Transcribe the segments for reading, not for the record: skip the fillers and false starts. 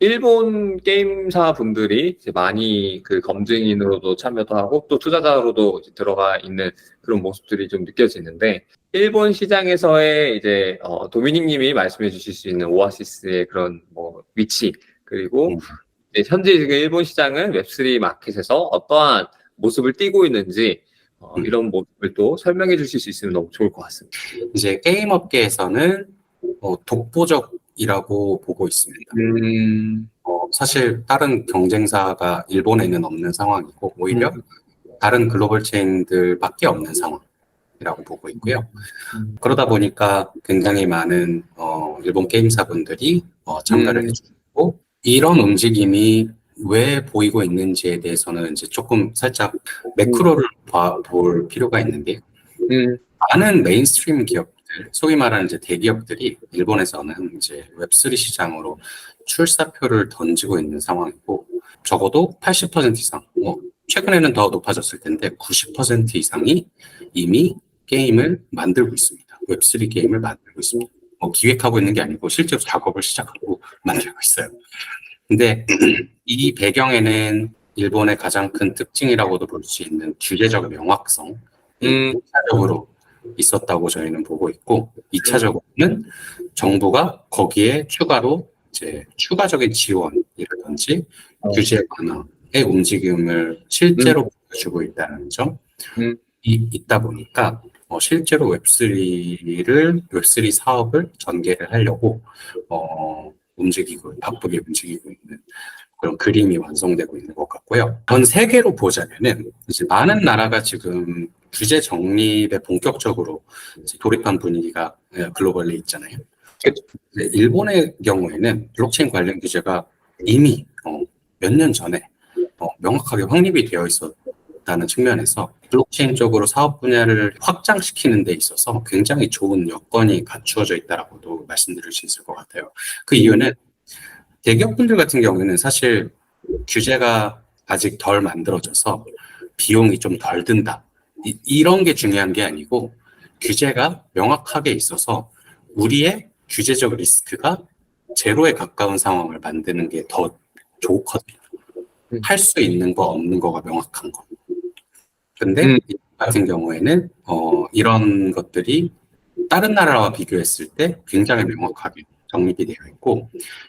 일본 게임사 분들이 이제 많이 그 검증인으로도 참여도 하고 또 투자자로도 이제 들어가 있는 그런 모습들이 좀 느껴지는데 일본 시장에서의 이제 도미닉 님이 말씀해 주실 수 있는 오아시스의 그런 뭐 위치 그리고 이제 현재 지금 일본 시장은 웹3 마켓에서 어떠한 모습을 띠고 있는지 이런 모습을 또 설명해 주실 수 있으면 너무 좋을 것 같습니다. 이제 게임 업계에서는 독보적이라고 보고 있습니다. 사실 다른 경쟁사가 일본에는 없는 상황이고 오히려 다른 글로벌 체인들밖에 없는 상황이라고 보고 있고요. 그러다 보니까 굉장히 많은 일본 게임사분들이 참가를 해주고 이런 움직임이 왜 보이고 있는지에 대해서는 이제 조금 살짝 매크로를 볼 필요가 있는데 많은 메인스트림 기업들, 소위 말하는 이제 대기업들이 일본에서는 이제 웹3 시장으로 출사표를 던지고 있는 상황이고 적어도 80% 이상, 최근에는 더 높아졌을 텐데 90% 이상이 이미 게임을 만들고 있습니다. 웹3 게임을 만들고 있습니다. 기획하고 있는 게 아니고 실제로 작업을 시작하고 만들고 있어요. 근데 이 배경에는 일본의 가장 큰 특징이라고도 볼 수 있는 규제적 명확성이 1차적으로 있었다고 저희는 보고 있고 2차적으로는 정부가 거기에 추가로 이제 추가적인 지원이라든지 규제 완화의 움직임을 실제로 보여주고 있다는 점이 있다 보니까 실제로 웹3 사업을 전개를 하려고 바쁘게 움직이고 있는 그런 그림이 완성되고 있는 것 같고요. 전 세계로 보자면은 이제 많은 나라가 지금 규제 정립에 본격적으로 돌입한 분위기가 글로벌리 있잖아요. 일본의 경우에는 블록체인 관련 규제가 이미 몇 년 전에 명확하게 확립이 되어 있었다는 측면에서 블록체인 쪽으로 사업 분야를 확장시키는 데 있어서 굉장히 좋은 여건이 갖추어져 있다라고도 말씀드릴 수 있을 것 같아요. 그 이유는 대기업분들 같은 경우에는 사실 규제가 아직 덜 만들어져서 비용이 좀 덜 든다. 이런 게 중요한 게 아니고 규제가 명확하게 있어서 우리의 규제적 리스크가 제로에 가까운 상황을 만드는 게 더 좋거든요. 할 수 있는 거 없는 거가 명확한 거. 근데 이 같은 경우에는 이런 것들이 다른 나라와 비교했을 때 굉장히 명확하게 정립이 되어 있고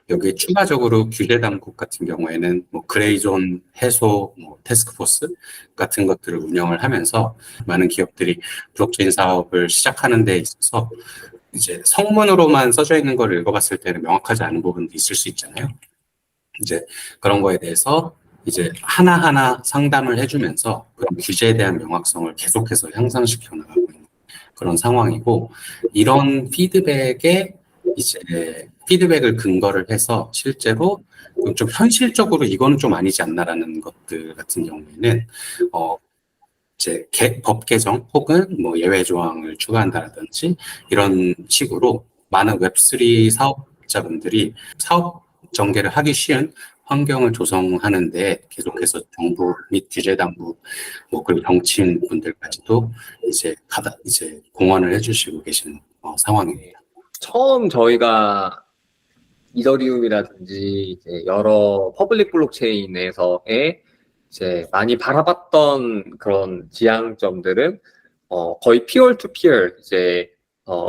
여기에 추가적으로 규제 당국 같은 경우에는 뭐 그레이존 해소, 태스크포스 같은 것들을 운영을 하면서 많은 기업들이 블록체인 사업을 시작하는 데 있어서 이제 성문으로만 써져 있는 걸 읽어봤을 때는 명확하지 않은 부분도 있을 수 있잖아요. 이제 그런 거에 대해서 이제 하나하나 상담을 해주면서 그런 규제에 대한 명확성을 계속해서 향상시켜 나가고 있는 그런 상황이고 이런 피드백을 근거를 해서 실제로 좀 현실적으로 이거는 좀 아니지 않나라는 것들 같은 경우에는 이제 법 개정 혹은 뭐 예외 조항을 추가한다라든지 이런 식으로 많은 웹3 사업자분들이 사업 전개를 하기 쉬운 환경을 조성하는데 계속해서 정부 및 규제 당국 그리고 정치인 분들까지도 이제 공헌을 해주시고 계신 상황입니다. 처음 저희가 이더리움이라든지 이제 여러 퍼블릭 블록체인에서의 이제 많이 바라봤던 그런 지향점들은 거의 피어 투 피어 이제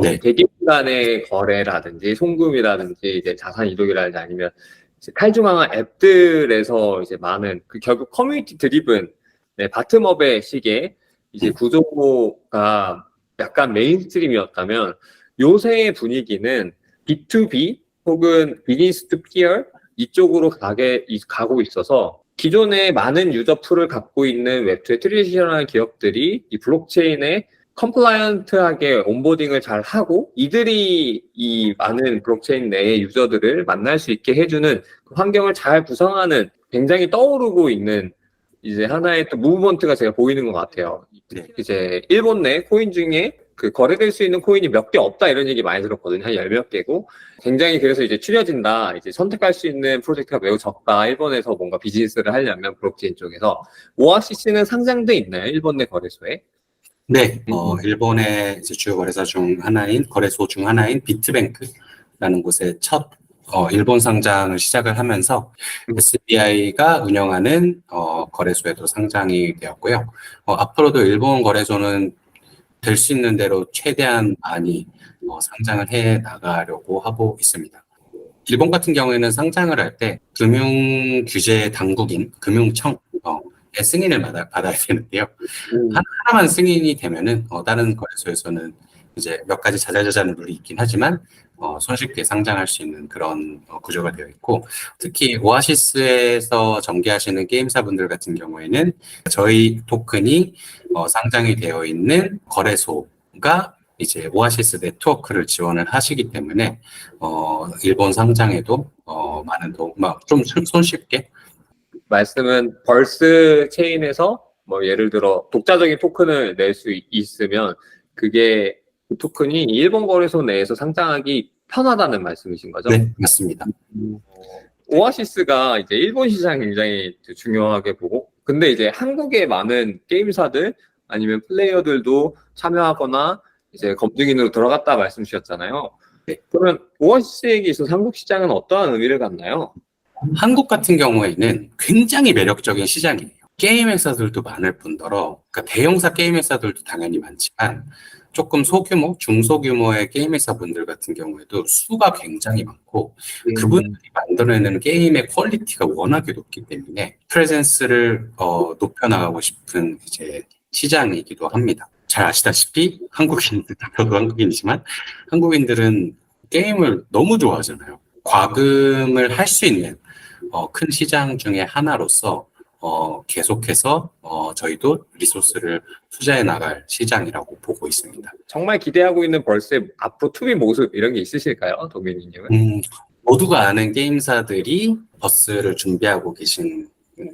네. 대기업 간의 거래라든지 송금이라든지 이제 자산 이동이라든지 아니면 이제 탈중앙화 앱들에서 이제 많은 결국 커뮤니티 드리븐 바텀업의 시기에 이제 구조가 약간 메인스트림이었다면 요새의 분위기는 B2B 혹은 비즈니스 투 피어 이쪽으로 가고 있어서 기존에 많은 유저 풀을 갖고 있는 웹2의 트레디셔널 기업들이 이 블록체인에 컴플라이언트하게 온보딩을 잘 하고 이들이 이 많은 블록체인 내의 유저들을 만날 수 있게 해주는 그 환경을 잘 구성하는 굉장히 떠오르고 있는 이제 하나의 또 무브먼트가 제가 보이는 것 같아요. 이제 일본 내 코인 중에 그 거래될 수 있는 코인이 몇 개 없다 이런 얘기 많이 들었거든요. 한 10몇 개고. 굉장히 그래서 이제 추려진다. 이제 선택할 수 있는 프로젝트가 매우 적다. 일본에서 뭔가 비즈니스를 하려면 블록체인 쪽에서. 오아시스는 상장돼 있나요? 일본 내 거래소에? 네, 일본의 이제 주요 거래소 중 하나인 비트뱅크라는 곳에 첫 일본 상장을 시작을 하면서 SBI가 운영하는 거래소에도 상장이 되었고요. 앞으로도 일본 거래소는 될 수 있는 대로 최대한 많이 상장을 해 나가려고 하고 있습니다. 일본 같은 경우에는 상장을 할 때 금융 규제 당국인 금융청의 승인을 받아야 되는데요. 하나만 승인이 되면은 다른 거래소에서는 이제 몇 가지 자잘자잘한 룰이 있긴 하지만 손쉽게 상장할 수 있는 그런 구조가 되어 있고, 특히 오아시스에서 전개하시는 게임사분들 같은 경우에는 저희 토큰이 상장이 되어 있는 거래소가 이제 오아시스 네트워크를 지원을 하시기 때문에 일본 상장에도 많은 도움, 좀 손쉽게. 말씀은 벌스 체인에서 뭐 예를 들어 독자적인 토큰을 낼 수 있으면 그게 그 토큰이 일본 거래소 내에서 상장하기 편하다는 말씀이신 거죠? 네, 맞습니다. 오아시스가 이제 일본 시장 굉장히 중요하게 보고, 근데 이제 한국의 많은 게임사들 아니면 플레이어들도 참여하거나 이제 검증인으로 들어갔다 말씀 주셨잖아요. 그러면 오아시스에게 있어서 한국 시장은 어떠한 의미를 갖나요? 한국 같은 경우에는 굉장히 매력적인 시장이에요. 게임 회사들도 많을 뿐더러, 그러니까 대형사 게임 회사들도 당연히 많지만 조금 소규모, 중소규모의 게임 회사분들 같은 경우에도 수가 굉장히 많고 그분들이 만들어내는 게임의 퀄리티가 워낙에 높기 때문에 프레젠스를 높여나가고 싶은 이제 시장이기도 합니다. 잘 아시다시피 한국인들, 저도 한국인이지만 한국인들은 게임을 너무 좋아하잖아요. 과금을 할 수 있는 큰 시장 중에 하나로서 계속해서 저희도 리소스를 투자해 나갈 시장이라고 보고 있습니다. 정말 기대하고 있는 벌스의 앞으로 투비 모습 이런 게 있으실까요, 도민이님은? 모두가 아는 게임사들이 버스를 준비하고 계신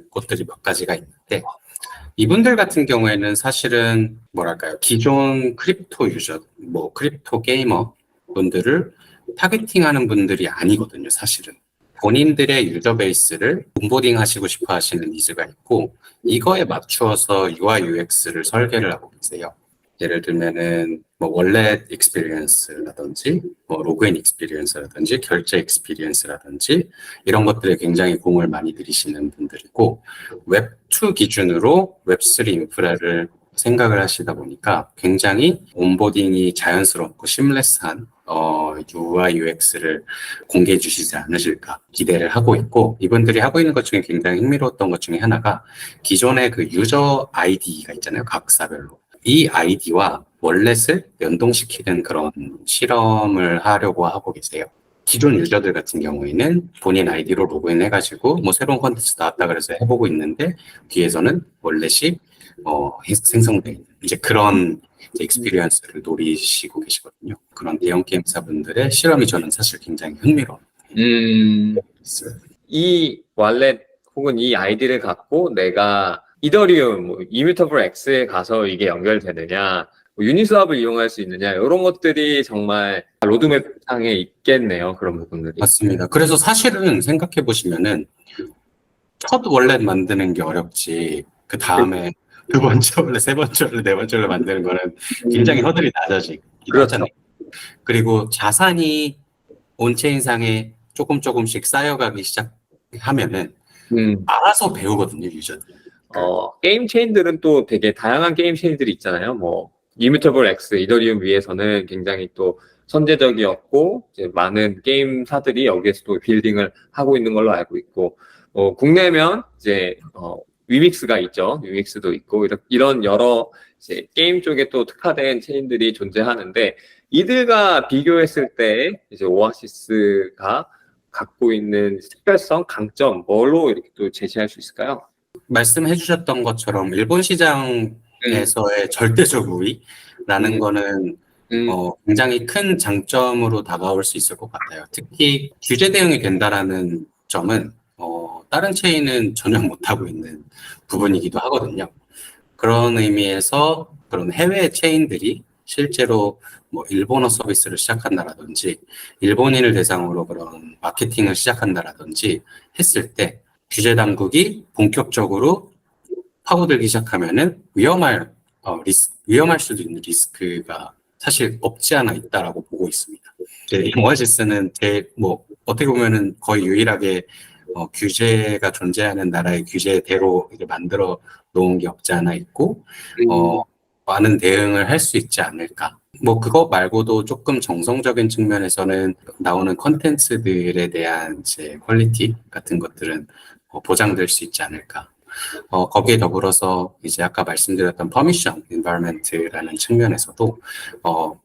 곳들이 몇 가지가 있는데, 이분들 같은 경우에는 사실은 뭐랄까요, 기존 크립토 유저, 크립토 게이머 분들을 타겟팅하는 분들이 아니거든요, 사실은. 본인들의 유저 베이스를 온보딩 하시고 싶어 하시는 니즈가 있고, 이거에 맞추어서 UI, UX를 설계를 하고 계세요. 예를 들면은 월렛 익스피리언스라든지 로그인 익스피리언스라든지 결제 익스피리언스라든지 이런 것들에 굉장히 공을 많이 들이시는 분들이고, 웹2 기준으로 웹3 인프라를 생각을 하시다 보니까 굉장히 온보딩이 자연스럽고 심레스한 UI, UX를 공개해 주시지 않으실까 기대를 하고 있고, 이분들이 하고 있는 것 중에 굉장히 흥미로웠던 것 중에 하나가 기존의 그 유저 아이디가 있잖아요, 각사별로. 이 아이디와 월렛을 연동시키는 그런 실험을 하려고 하고 계세요. 기존 유저들 같은 경우에는 본인 아이디로 로그인 해가지고 새로운 콘텐츠 나왔다 그래서 해보고 있는데 뒤에서는 월렛이 생성돼 있는 이제 그런 익스피리언스를 노리시고 계시거든요. 그런 대형 게임사분들의 실험이 저는 사실 굉장히 흥미로워요. 이 월렛 혹은 이 아이디를 갖고 내가 이더리움, 이뮤터블 X에 가서 이게 연결되느냐, 유니스왑을 이용할 수 있느냐, 이런 것들이 정말 로드맵상에 있겠네요. 그런 부분들이. 맞습니다. 그래서 사실은 생각해 보시면은 첫 월렛 만드는 게 어렵지, 그 다음에 두 번째 월렛, 세 번째 월렛, 네 번째 월렛 만드는 거는 굉장히 허들이 낮아지기도 하잖아요. 그리고 자산이 온체인상에 조금씩 쌓여가기 시작하면은 알아서 배우거든요, 유저들. 게임 체인들은 또 되게 다양한 게임 체인들이 있잖아요. 이뮤터블 X, 이더리움 위에서는 굉장히 또 선제적이었고, 이제 많은 게임사들이 여기에서 또 빌딩을 하고 있는 걸로 알고 있고, 국내면 이제, 위믹스가 있죠. 위믹스도 있고, 이런 여러 이제 게임 쪽에 또 특화된 체인들이 존재하는데, 이들과 비교했을 때, 이제 오아시스가 갖고 있는 특별성, 강점, 뭘로 이렇게 또 제시할 수 있을까요? 말씀해 주셨던 것처럼 일본 시장에서의 절대적 우위라는 거는 굉장히 큰 장점으로 다가올 수 있을 것 같아요. 특히 규제 대응이 된다라는 점은 다른 체인은 전혀 못하고 있는 부분이기도 하거든요. 그런 의미에서 그런 해외 체인들이 실제로 일본어 서비스를 시작한다라든지 일본인을 대상으로 그런 마케팅을 시작한다라든지 했을 때 규제 당국이 본격적으로 파고들기 시작하면은 위험할 수도 있는 리스크가 사실 없지 않아 있다라고 보고 있습니다. 오아시스는 어떻게 보면은 거의 유일하게 규제가 존재하는 나라의 규제대로 이렇게 만들어 놓은 게 없지 않아 있고, 많은 대응을 할 수 있지 않을까. 뭐 그거 말고도 조금 정성적인 측면에서는 나오는 컨텐츠들에 대한 이제 퀄리티 같은 것들은 보장될 수 있지 않을까. 거기에 더불어서 이제 아까 말씀드렸던 퍼미션 인바이러먼트라는 측면에서도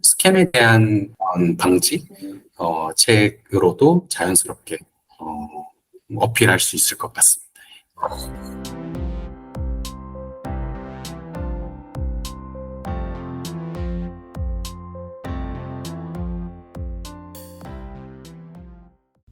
스캠에 대한 방지 책으로도 자연스럽게 어필할 수 있을 것 같습니다.